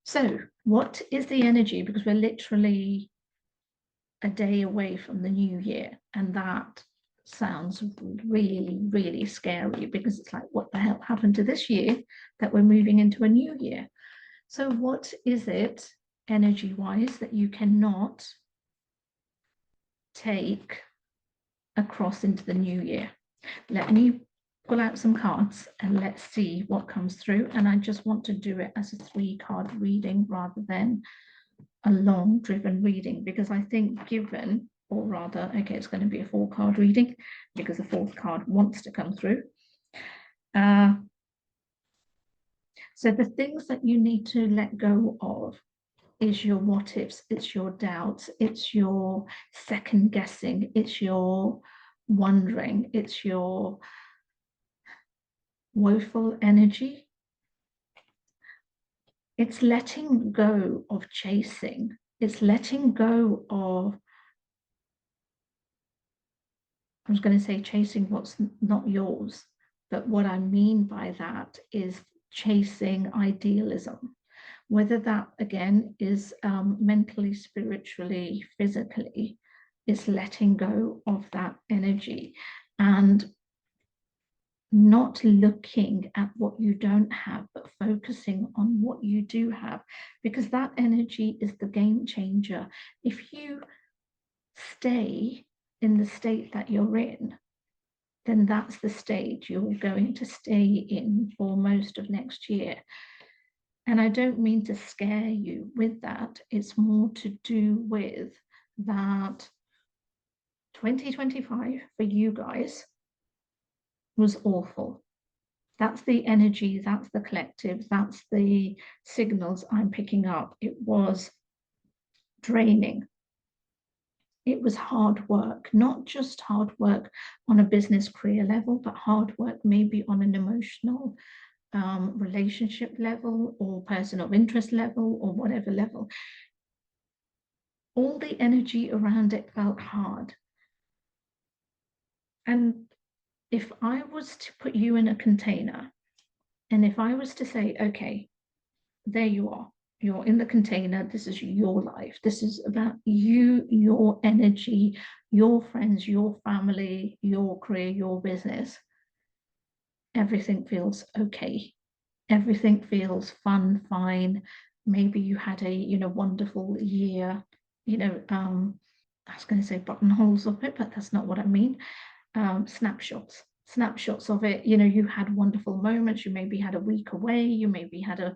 So what is the energy? Because we're literally a day away from the new year, and that sounds really, really scary because it's like, what the hell happened to this year that we're moving into a new year? So what is it energy wise that you cannot take across into the new year? Let me pull out some cards and let's see what comes through. And I just want to do it as a 3-card reading rather than a long driven reading, because I think given, or rather, okay, it's going to be a 4-card reading because the 4th card wants to come through. So the things that you need to let go of is your what ifs, it's your doubts, it's your second guessing, it's your wondering, it's your woeful energy. It's letting go of chasing. It's letting go of, I was going to say chasing what's not yours, but what I mean by that is chasing idealism. Whether that again is mentally, spiritually, physically, is letting go of that energy and not looking at what you don't have, but focusing on what you do have, because that energy is the game changer. If you stay in the state that you're in, then that's the stage you're going to stay in for most of next year. And I don't mean to scare you with that. It's more to do with that 2025 for you guys was awful. That's the energy, that's the collective, that's the signals I'm picking up. It was draining. It was hard work, not just hard work on a business career level, but hard work maybe on an emotional relationship level or person of interest level or whatever level. All the energy around it felt hard. And if I was to put you in a container, and if I was to say, okay, there you are, you're in the container, this is your life, this is about you, your energy, your friends, your family, your career, your business, everything feels okay. Everything feels fun, fine. Maybe you had a wonderful year, I was going to say buttonholes of it, but that's not what I mean. Snapshots of it. You had wonderful moments. You maybe had a week away. You maybe had a